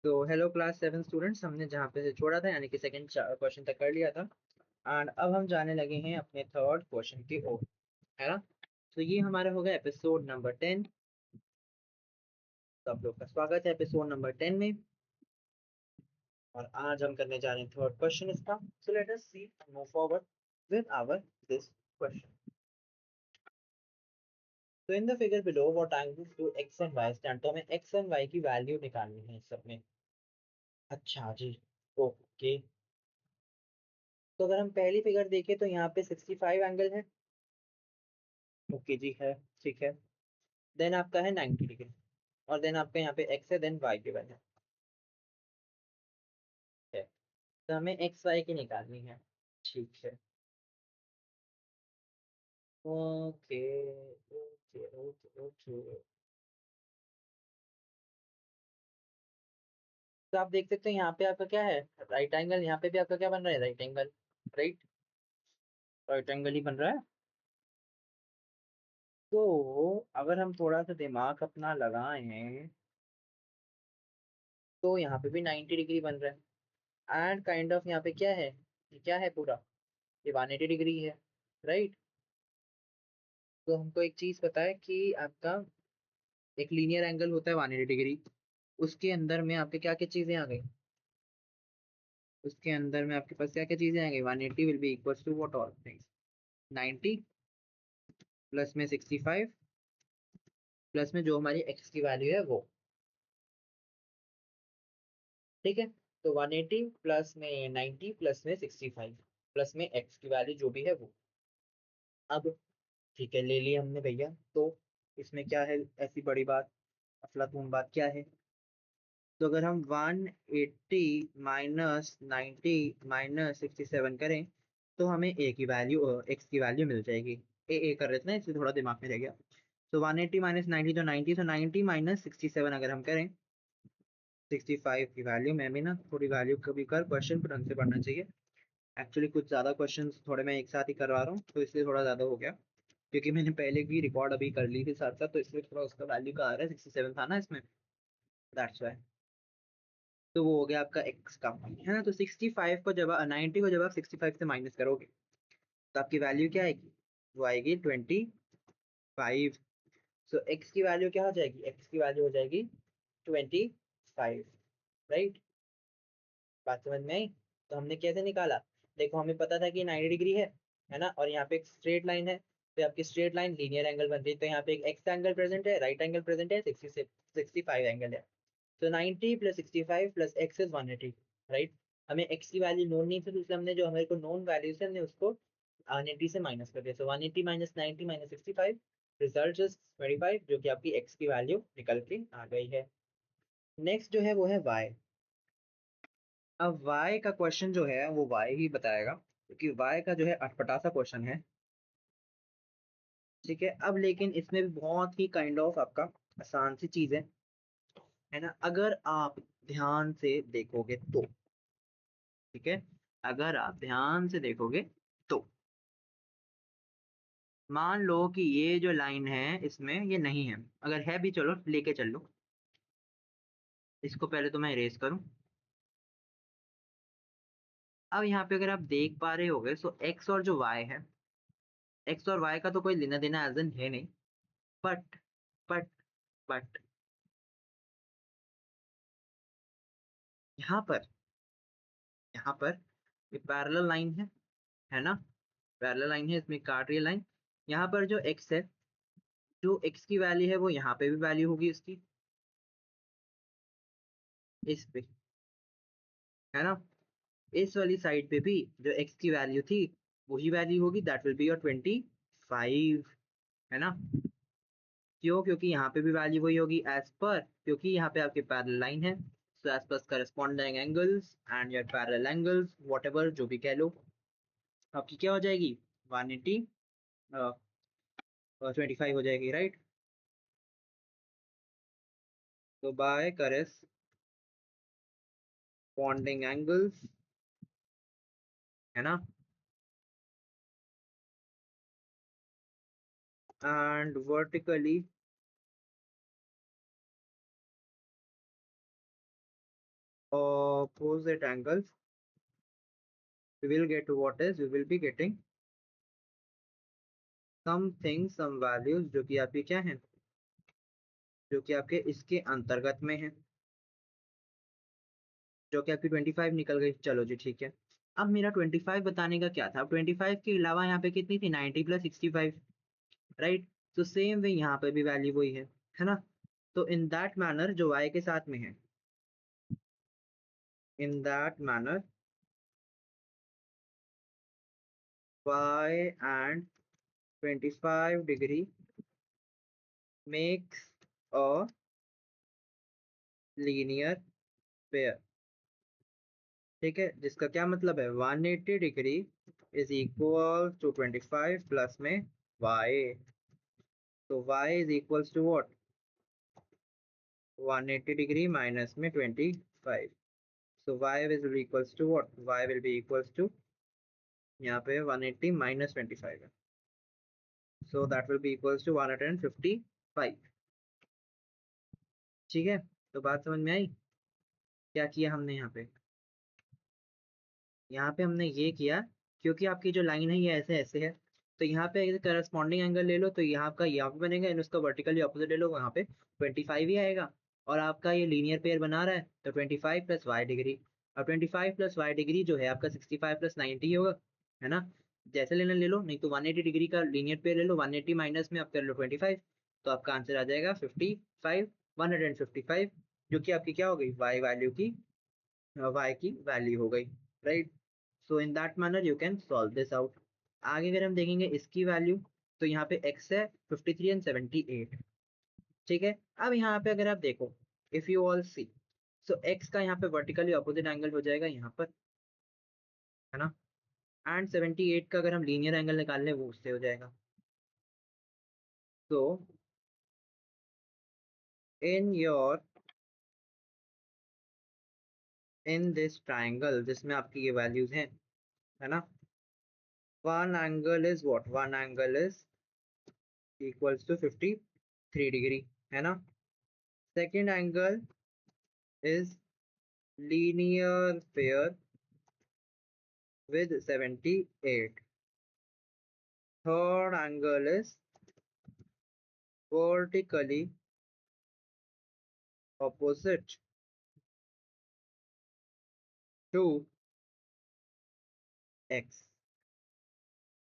तो hello class 7 students, हमने जहाँ पे से छोड़ा था यानी कि सेकंड क्वेश्चन तक कर लिया था। एंड अब हम जाने लगे हैं अपने थर्ड क्वेश्चन की ओर, है ना। तो ये हमारा होगा एपिसोड नंबर 10। तो आप लोग का स्वागत है एपिसोड नंबर 10 में। और आज हम करने जा रहे हैं थर्ड क्वेश्चन इसका। So let us see move forward with our this question. तो in the figure below what angles do x and y stand. तो हमें एक्स एंड वाई की वैल्यू निकालनी है इस सब में। अच्छा जी, ओके। तो अगर हम पहली फिगर देखें तो यहाँ पे 65 एंगल है। ओके जी, है, ठीक है। देन आपका है 90 डिग्री। और देन आपका यहाँ पे एक्स है, देन वाई की वैल्यू है। तो हमें एक्स वाई की निकालनी है। ठीक है, ओके ओके ओके ओके। तो आप देख सकते हैं यहाँ पे आपका क्या है, राइट एंगल। यहाँ पे भी आपका क्या बन रहा है, right angle. Right, right angle ही बन रहा है। तो अगर हम थोड़ा सा दिमाग अपना लगाएं तो यहाँ पे भी 90 डिग्री बन रहा है। एंड काइंड ऑफ यहाँ पे क्या है, ये क्या है पूरा, ये 180 डिग्री है। राइट। तो हमको एक चीज पता है कि आपका एक लीनियर एंगल होता है 180 डिग्री। उसके अंदर में आपके क्या क्या चीजें आ गई, उसके अंदर में आपके पास क्या क्या चीजें आ गई। 180 will be equals to what all things, 90 plus में 65 प्लस में जो हमारी एक्स की वैल्यू है वो। ठीक है। तो 180 प्लस में 90 प्लस में 65 प्लस में एक्स की वैल्यू जो भी है वो। अब ठीक है, ले लिया हमने भैया। तो इसमें क्या है ऐसी बड़ी बात, अफलातून बात क्या है। तो अगर हम 180 माइनस 90 माइनस 67 करें तो हमें ए की वैल्यू, एक्स की वैल्यू मिल जाएगी। ए कर रहे थे ना, इसलिए थोड़ा दिमाग में रह गया। तो 180 माइनस 90 तो 90, तो 90 माइनस 67 अगर हम करें 65 की वैल्यू। मैं भी ना थोड़ी वैल्यू कभी कर क्वेश्चन पर ढंग से पढ़ना चाहिए। एक्चुअली कुछ ज़्यादा क्वेश्चन थोड़े मैं एक साथ ही करवा रहा हूँ तो इसलिए थोड़ा ज़्यादा हो गया। क्योंकि मैंने पहले की रिकॉर्ड अभी कर ली थी साथ साथ, तो इसलिए थोड़ा उसका वैल्यू का आ रहा है, 67 था ना इसमें, दैट्स वाई। तो वो हो गया आपका एक्स का, है ना। तो 65 को जब 90 को जब आप 65 से माइनस करोगे तो आपकी वैल्यू क्या आएगी, वो आएगी 25। सो एक्स की वैल्यू क्या हो जाएगी, एक्स की वैल्यू हो जाएगी 25। राइट, बात समझ में आई। तो हमने कैसे निकाला, देखो हमें पता था कि 90 डिग्री है ना। और यहाँ पे एक स्ट्रेट लाइन है, तो आपकी स्ट्रेट लाइन लीनियर एंगल बन रही है। तो यहाँ पे एक एक्स एंगल प्रेजेंट है, राइट एंगल प्रेजेंट है, 65 एंगल है। तो 90 plus 65 plus x is 180। Right. हमें एक्स की वैल्यू नोन नहीं थी, तो इसलिए हमने जो हमारे को नोन वैल्यूज है हमने उसको 180 से माइनस कर दिया। सो 180 माइनस 90 माइनस 65, रिजल्ट इज 25, जो कि आपकी एक्स की वैल्यू निकल के आ गई है। नेक्स्ट जो है वो है वाई। अब वाई का क्वेश्चन जो है वो वाई ही बताएगा, क्योंकि वाई का जो है अटपटा सा क्वेश्चन है। ठीक है। अब लेकिन इसमें भी बहुत ही काइंड ऑफ आपका आसान सी चीज है ना, अगर आप ध्यान से देखोगे तो। ठीक है, अगर आप ध्यान से देखोगे तो मान लो कि ये जो लाइन है इसमें ये नहीं है, अगर है भी चलो लेके चल लो। इसको पहले तो मैं इरेज करूं। अब यहाँ पे अगर आप देख पा रहे होगे सो एक्स और जो वाई है, एक्स और वाई का तो कोई लेना देना एज एन है नहीं। बट बट बट यहाँ पर, यहाँ पर ये पैरेलल लाइन है ना। पैरेलल लाइन है, इसमें काट रही है लाइन। यहाँ पर जो एक्स है, जो एक्स की वैल्यू है वो यहाँ पे भी वैल्यू होगी इसकी, इस पे, है ना। इस वाली साइड पे भी जो एक्स की वैल्यू थी वही वैल्यू होगी, दैट विल बी योर 25, है ना। क्यों, क्योंकि यहाँ पे भी वैल्यू वही होगी एज पर, क्योंकि यहाँ पे आपके पैरेलल लाइन है। So as per corresponding angles and your parallel angles whatever जो भी कह लो, आपकी क्या हो जाएगी 180 25 हो जाएगी। राइट। तो बाय करस्पॉन्डिंग एंगल्स, है ना, and vertically opposite angles, we will get what is, we will be getting something, some values जो कि आपकी क्या है, जो कि आपके इसके अंतर्गत में है, जो कि आपकी 25 निकल गई। चलो जी ठीक है। अब मेरा 25 बताने का क्या था, 25 के अलावा यहाँ पे कितनी थी, 90 प्लस 65, राइट। तो सेम वे यहाँ पे भी वैल्यू वही है ना। तो इन दैट मैनर जो y के साथ में है, इन that manner y and 25 degree makes a linear pair। ठीक है, जिसका क्या मतलब है, 180 degree is equal to 25 plus में y। तो y is equals to what, 180 degree minus में 25। So y will be equals to what, y will be equals to, यहाँ पे 180 माइनस 25 है, so that will be equals to 155। ठीक है, तो बात समझ में आई। क्या किया हमने यहाँ पे, यहाँ पे हमने ये किया, क्योंकि आपकी जो लाइन है ये ऐसे ऐसे है, तो यहाँ पे अगर करस्पॉन्डिंग एंगल ले लो तो यहाँ का यहाँ पे बनेगा, एंड उसका वर्टिकली ऑपोजिट ले लो, वहाँ पे 25 ही आएगा। और आपका ये लीनियर पेयर बना रहा है, तो 25 प्लस वाई डिग्री, और 25 प्लस वाई डिग्री जो है आपका 65 प्लस 90 होगा, है ना। जैसे लेना ले लो, नहीं तो 180 डिग्री का लीनियर पेयर ले लो, 180 माइनस में आप कर लो 25, तो आपका आंसर आ जाएगा 55, 155, जो कि आपकी क्या हो गई, वाई वैल्यू की, y की वैल्यू हो गई, right. So in that manner you can solve this out. आगे अगर हम देखेंगे इसकी वैल्यू, तो यहाँ पे x है 53 एंड 78। ठीक है, अब यहाँ पे अगर आप देखो, if you all see, so x का यहाँ पे वर्टिकली ऑपोजिट एंगल हो जाएगा यहाँ पर, है ना। एंड 78 का अगर हम लीनियर एंगल निकाल लें वो उससे हो जाएगा। तो in your, in this triangle जिसमें आपकी ये वैल्यूज हैं, है ना, one angle is what, one angle is equals to 53 degree, है ना। Second angle is linear pair with 78। Third angle is vertically opposite to x,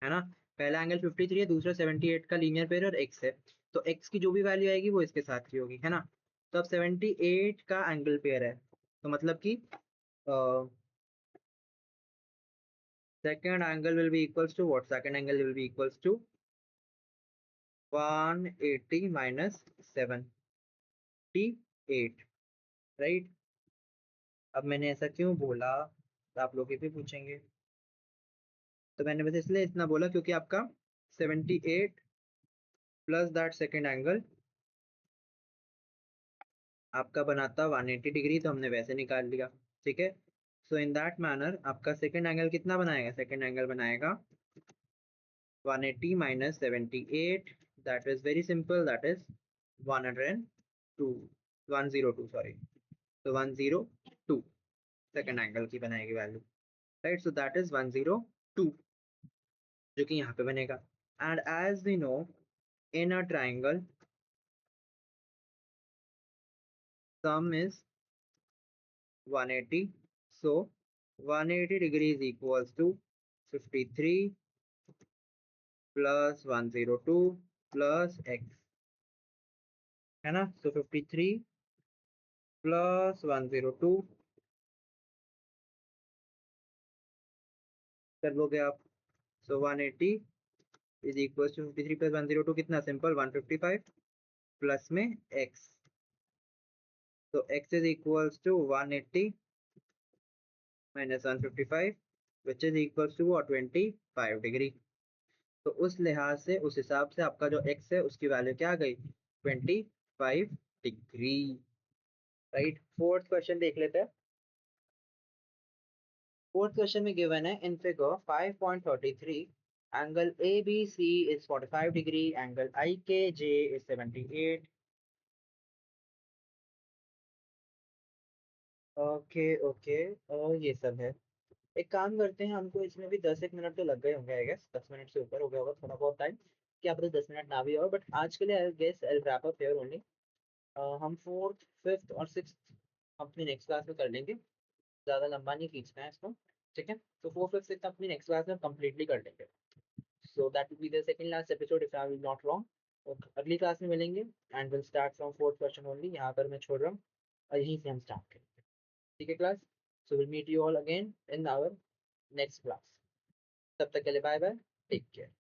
है ना। पहला एंगल 53 है, दूसरा 78 का लीनियर पेयर और x है, तो x की जो भी वैल्यू आएगी वो इसके साथ की होगी, है ना। तो अब 78 का एंगल पेयर है, तो मतलब कि second angle will be equals to what, second angle will be equals to 180 minus 78, right. अब मैंने ऐसा क्यों बोला, तो आप लोग ये भी पूछेंगे, तो मैंने बस इसलिए इतना बोला क्योंकि आपका 78 प्लस दैट सेकेंड एंगल आपका बनाता 180 डिग्री, तो हमने वैसे निकाल लिया। ठीक है, सो इन दैट मैनर आपका सेकेंड एंगल कितना बनाएगा, सेकेंड एंगल बनाएगा 180 minus 78, that is very simple, that is 102, 102 sorry, तो 102 सेकेंड एंगल की बनाएगी value, right. So that is 102, जो कि यहाँ पे बनेगा। And as we know, in a triangle sum is 180, so 180 degree is equals to 53 plus 102 plus x, है ना। so 53 plus 102 कर लोगे आप, so 180 is equals to 53 plus 102 कितना, सिंपल 155 प्लस में x, तो x is equals to 180 minus 155 which is equals to what, 25 degree. तो उस लिहाज से, उस हिसाब से आपका जो x है उसकी वैल्यू क्या आ गई, 25 डिग्री, राइट। फोर्थ क्वेश्चन देख लेते हैं। फोर्थ क्वेश्चन में गिवन है, in figure 5.33 angle ABC is 45 degree, angle IKJ is 78, okay okay, और ये सब है। एक काम करते हैं, हमको इसमें भी 10 एक मिनट तो लग गए होंगे आई गेस, 10 मिनट से ऊपर हो गया होगा थोड़ा बहुत टाइम। क्या पता 10 मिनट ना भी हो, बट आज के लिए I guess I wrap up here only. हम फोर्थ फिफ्थ और सिक्स्थ अपनी नेक्स्ट क्लास में कर लेंगे, ज़्यादा लंबा नहीं खींचना है इसको। ठीक है, तो फोर्थ फिफ्थ सिक्स्थ अपनी नेक्स्ट क्लास में कंप्लीटली कर लेंगे। सो that will be the second last episode if I am not wrong. अगली क्लास में मिलेंगे and will start from fourth question only, यहाँ पर मैं छोड़ रहा हूँ और यहीं से हम स्टार्ट करेंगे। ठीक है class, so will meet you all again in our next class. तब तक के लिए बाय बाय, टेक केयर।